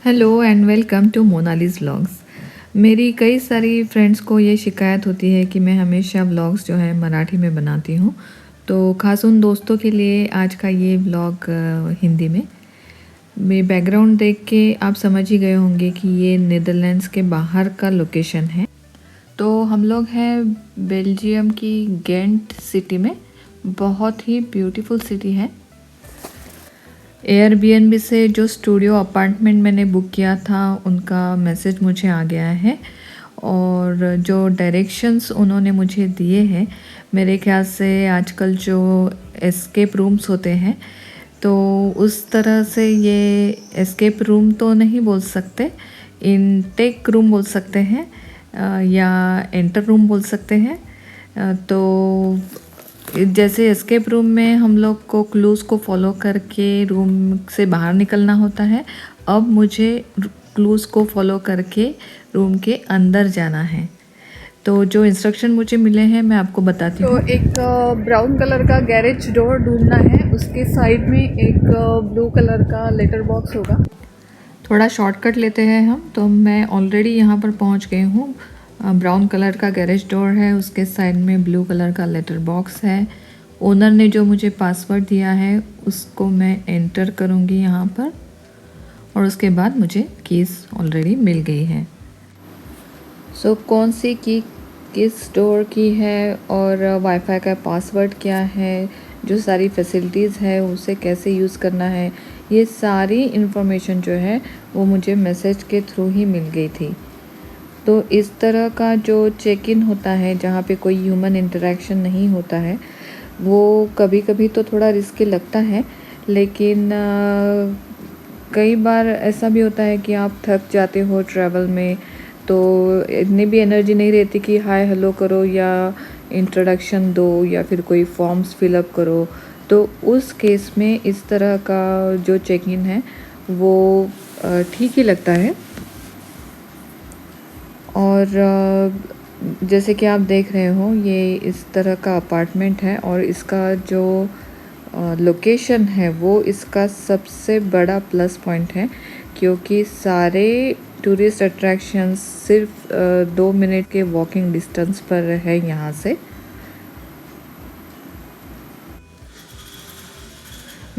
Hello and welcome to Monali's vlogs. मेरी कई सारी फ्रेंड्स को ये शिकायत होती है कि मैं हमेशा व्लॉग्स जो है मराठी में बनाती हूँ, तो खास उन दोस्तों के लिए आज का ये व्लॉग हिंदी में। मेरे बैकग्राउंड देख के आप समझ ही गए होंगे कि ये नीदरलैंड्स के बाहर का लोकेशन है। तो हम लोग हैं बेल्जियम की गेंट सिटी में। बहुत ही ब्यूटीफुल सिटी है। एयरबीएनबी से जो स्टूडियो अपार्टमेंट मैंने बुक किया था उनका मैसेज मुझे आ गया है, और जो डायरेक्शंस उन्होंने मुझे दिए हैं, मेरे ख्याल से आजकल जो एस्केप रूम्स होते हैं, तो उस तरह से ये एस्केप रूम तो नहीं बोल सकते, इनटेक रूम बोल सकते हैं, या एंटर रूम बोल सकते हैं। तो जैसे एस्केप रूम में हम लोग को क्लूज़ को फॉलो करके रूम से बाहर निकलना होता है, अब मुझे क्लूज़ को फॉलो करके रूम के अंदर जाना है। तो जो इंस्ट्रक्शन मुझे मिले हैं मैं आपको बताती हूँ। तो एक ब्राउन कलर का गैरेज डोर ढूंढना है, उसके साइड में एक ब्लू कलर का लेटर बॉक्स होगा। थोड़ा शॉर्टकट लेते हैं हम, तो मैं ऑलरेडी यहाँ पर पहुँच गई हूँ। ब्राउन कलर का गैरेज डोर है, उसके साइड में ब्लू कलर का लेटर बॉक्स है। ओनर ने जो मुझे पासवर्ड दिया है उसको मैं एंटर करूँगी यहाँ पर, और उसके बाद मुझे कीज़ ऑलरेडी मिल गई है। सो कौन सी की किस डोर की है और वाईफाई का पासवर्ड क्या है, जो सारी फैसिलिटीज़ है उसे कैसे यूज़ करना है, ये सारी इन्फॉर्मेशन जो है वो मुझे मैसेज के थ्रू ही मिल गई थी। तो इस तरह का जो चेक इन होता है जहाँ पे कोई ह्यूमन इंटरेक्शन नहीं होता है, वो कभी कभी तो थोड़ा रिस्की लगता है, लेकिन कई बार ऐसा भी होता है कि आप थक जाते हो ट्रैवल में, तो इतनी भी एनर्जी नहीं रहती कि हाय हेलो करो या इंट्रोडक्शन दो या फिर कोई फॉर्म्स फिलअप करो। तो उस केस में इस तरह का जो चेक इन है वो ठीक ही लगता है। और जैसे कि आप देख रहे हो ये इस तरह का अपार्टमेंट है, और इसका जो लोकेशन है वो इसका सबसे बड़ा प्लस पॉइंट है, क्योंकि सारे टूरिस्ट अट्रैक्शंस सिर्फ 2 मिनट के वॉकिंग डिस्टेंस पर है यहाँ से।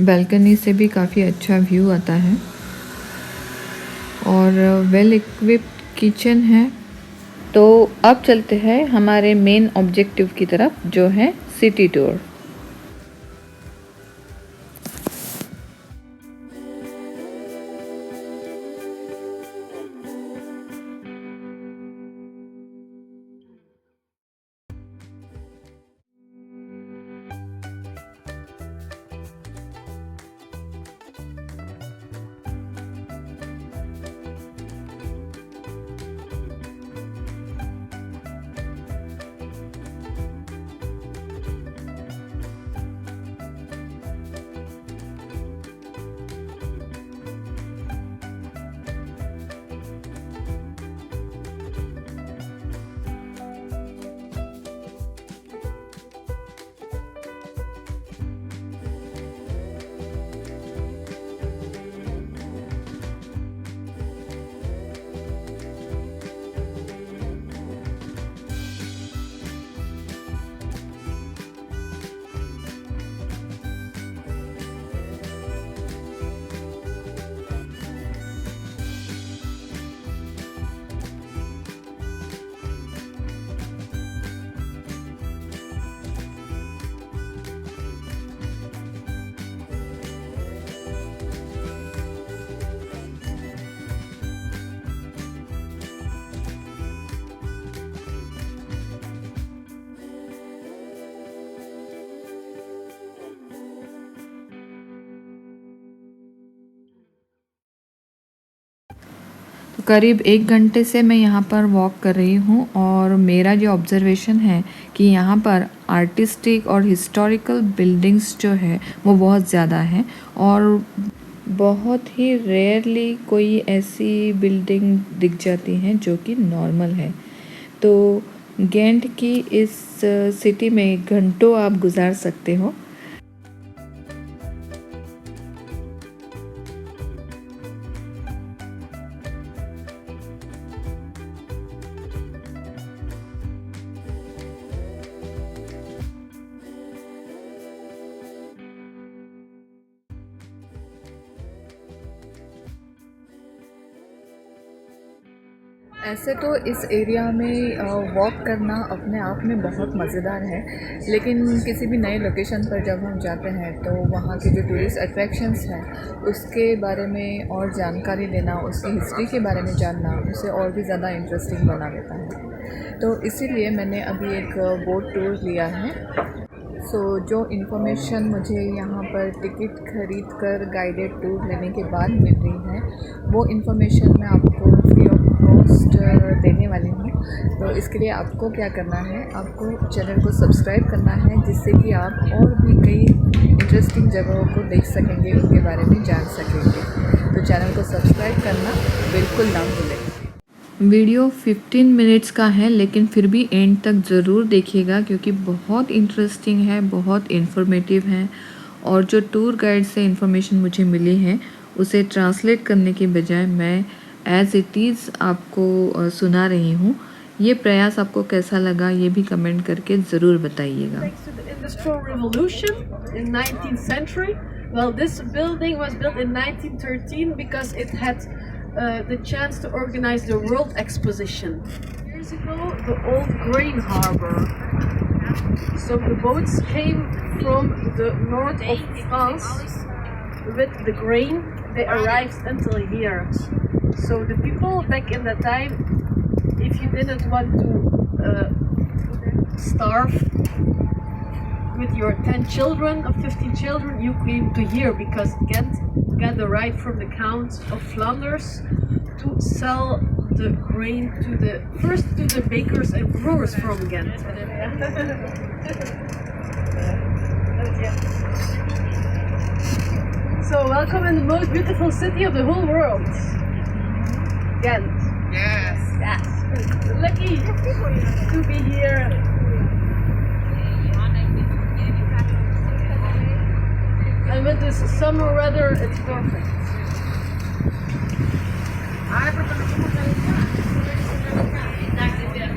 बालकनी से भी काफ़ी अच्छा व्यू आता है, और वेल इक्विप्ड किचन है। तो अब चलते हैं हमारे मेन ऑब्जेक्टिव की तरफ, जो है सिटी टूर। तो करीब 1 घंटे से मैं यहाँ पर वॉक कर रही हूँ, और मेरा जो ऑब्ज़र्वेशन है कि यहाँ पर आर्टिस्टिक और हिस्टोरिकल बिल्डिंग्स जो है वो बहुत ज़्यादा हैं, और बहुत ही रेयरली कोई ऐसी बिल्डिंग दिख जाती हैं जो कि नॉर्मल है। तो गेंट की इस सिटी में घंटों आप गुजार सकते हो। ऐसे तो इस एरिया में वॉक करना अपने आप में बहुत मज़ेदार है, लेकिन किसी भी नए लोकेशन पर जब हम जाते हैं तो वहाँ के जो टूरिस्ट अट्रैक्शंस हैं उसके बारे में और जानकारी लेना, उसकी हिस्ट्री के बारे में जानना उसे और भी ज़्यादा इंटरेस्टिंग बना देता है। तो इसीलिए मैंने अभी एक बोट टूर लिया है। जो इन्फॉर्मेशन मुझे यहाँ पर टिकट खरीद कर गाइडेड टूर लेने के बाद मिल रही है वो इन्फॉर्मेशन मैं आपको फ्री ऑफ कॉस्ट देने वाली हूँ। तो इसके लिए आपको क्या करना है, आपको चैनल को सब्सक्राइब करना है, जिससे कि आप और भी कई इंटरेस्टिंग जगहों को देख सकेंगे, उनके बारे में जान सकेंगे। तो चैनल को सब्सक्राइब करना बिल्कुल ना भूलें। वीडियो 15 मिनट्स का है, लेकिन फिर भी एंड तक ज़रूर देखिएगा क्योंकि बहुत इंटरेस्टिंग है, बहुत इन्फॉर्मेटिव है। और जो टूर गाइड से इन्फॉर्मेशन मुझे मिली है उसे ट्रांसलेट करने के बजाय मैं एज़ इट इज़ आपको सुना रही हूँ। ये प्रयास आपको कैसा लगा ये भी कमेंट करके ज़रूर बताइएगा। Industrial Revolution in 19th century. Well, this building was built in 1913 because it had the chance to organize the World Exposition. Years ago, the old grain harbor. So the boats came from the north of France with the grain. They arrived until here. So the people back in that time, if you didn't want to starve with your 10 children or 15 children, you came to here because Ghent got the right from the Count of Flanders to sell the grain to the bakers and brewers from Ghent. So welcome in the most beautiful city of the whole world, Ghent. Yes. Yes. Lucky to be here. And with this summer weather, it's perfect.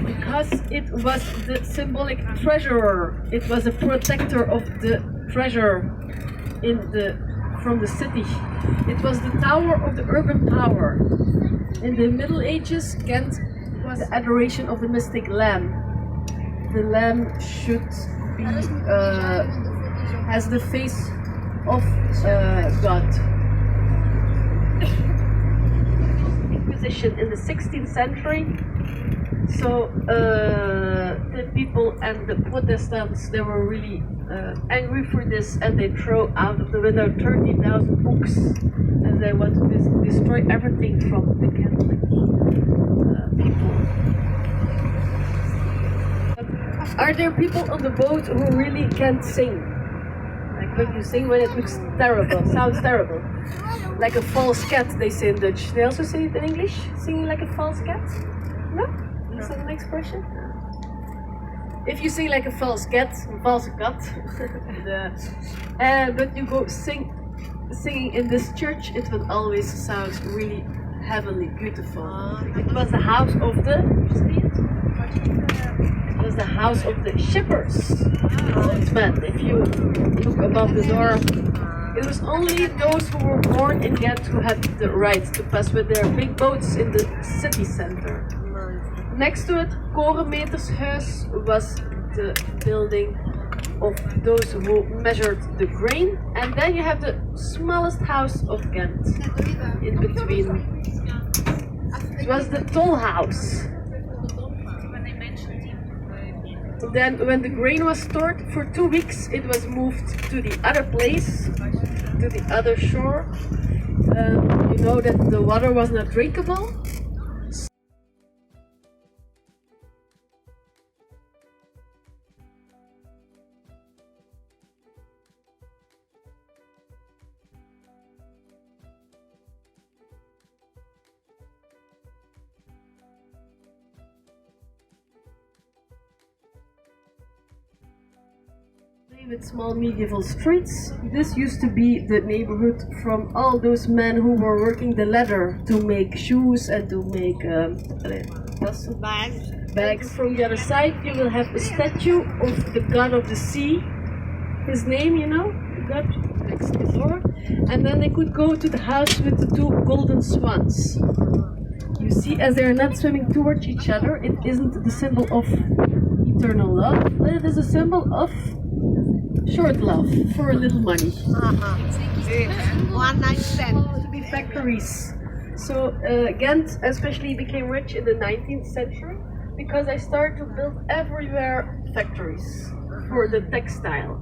Because it was the symbolic treasurer. It was a protector of the treasure from the city. It was the tower of the urban power. In the Middle Ages, Ghent was the adoration of the mystic lamb. The lamb should be has the face of God. Inquisition in the 16th century. So the people and the Protestants, they were really angry for this, and they throw out of the window 30,000 books, and they want to destroy everything from the Catholic people. Are there people on the boat who really can't sing? Like when you sing when it looks terrible, sounds terrible. Like a false cat, they say in Dutch. They also say it in English, singing like a false cat? No? Is that an expression? If you sing like a false cat, but you go singing in this church, it will always sound really heavenly, beautiful. It was the house of the house of the shepherds, old men. If you look above the door, it was only those who were born in Ghent who had the right to pass with their big boats in the city center. Next to it, Korenmetershuis was the building of those who measured the grain, and then you have the smallest house of Ghent in between. It was the toll house. Then when the grain was stored for 2 weeks, it was moved to the other place, to the other shore. You know that the water was not drinkable. With small medieval streets. This used to be the neighborhood from all those men who were working the leather to make shoes and to make bags. From the other side you will have a statue of the god of the sea. His name, you know, the god next to the door. And then they could go to the house with the 2 golden swans. You see, as they are not swimming towards each other, it isn't the symbol of eternal love, but it is a symbol of short love for a little money. One night stand. To be factories. So Ghent especially became rich in the 19th century because they started to build everywhere factories for the textile.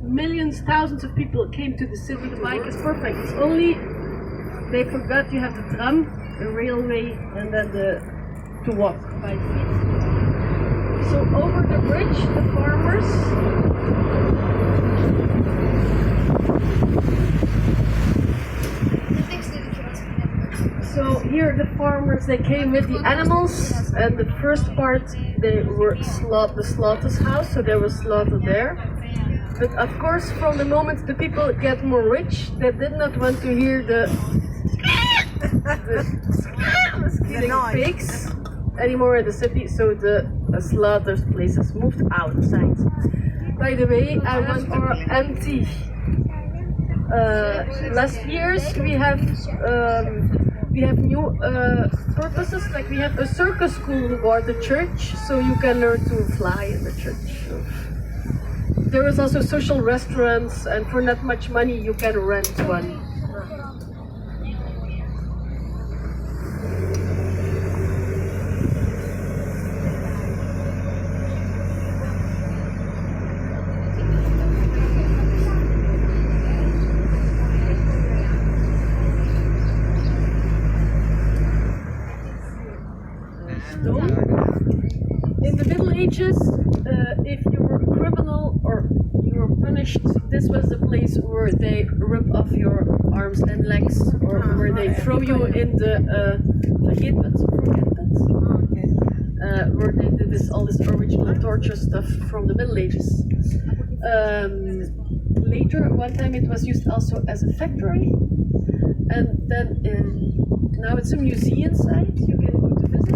Millions, thousands of people came to the city. The bike is perfect. It's only they forgot you have the tram, the railway, and then to walk by feet. So over the bridge, the farmers. So here the farmers, they came with the animals, and the first part they were the slaughterhouse, so they were slaughtered there. But of course, from the moment the people get more rich, they did not want to hear the pigs anymore in the city, so the slaughter places moved outside. By the way, I want our empty. Last years we have new purposes, like we have a circus school or the church, so you can learn to fly in the church. There is also social restaurants, and for not much money you can rent one. In the Middle Ages, if you were a criminal or you were punished, this was the place where they rip off your arms and legs, or where they throw you in the where they did all this original torture stuff from the Middle Ages. Later, one time it was used also as a factory, and then now it's a museum site. You can go to visit.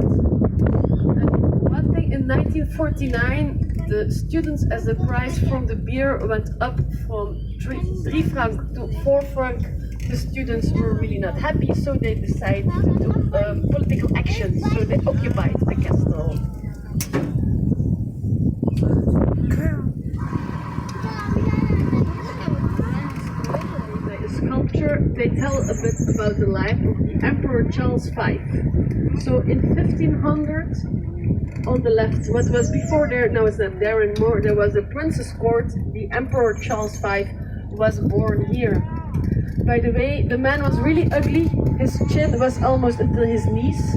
In 1949, the students, as the price from the beer went up from 3 francs to 4 francs, the students were really not happy, so they decided to do political action, so they occupied the castle. The sculpture, they tell a bit about the life of the Emperor Charles V. So in 1500, on the left, what was before there, now it's not there anymore, there was a prince's court. The Emperor Charles V was born here. By the way, the man was really ugly. His chin was almost until his knees.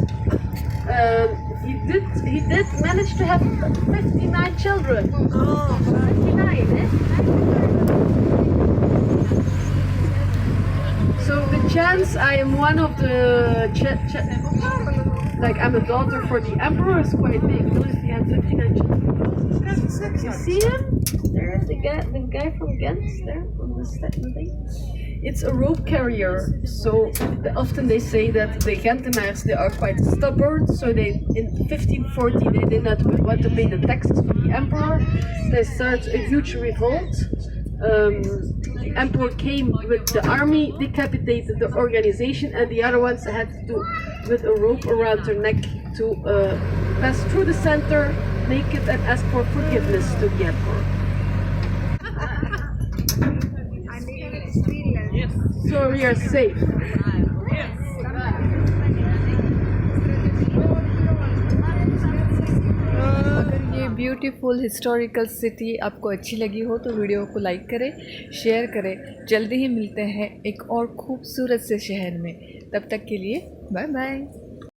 He did manage to have 59 children. Oh, 59, eh? So the chance I am one of the like I'm a daughter for the emperor is quite big. Notice he had 59 children. You see him? There, the guy from Ghent, there on the thing. It's a rope carrier. So often they say that the Gentenaars, they are quite stubborn. So they in 1540 they did not want to pay the taxes for the emperor. They started a huge revolt. The emperor came with the army, decapitated the organization, and the other ones had to, with a rope around their neck, to pass through the center naked and ask for forgiveness to the emperor. So we are safe. ये beautiful historical city आपको अच्छी लगी हो तो video को like करें, share करें। जल्दी ही मिलते हैं एक और खूबसूरत से शहर में। तब तक के लिए बाय बाय।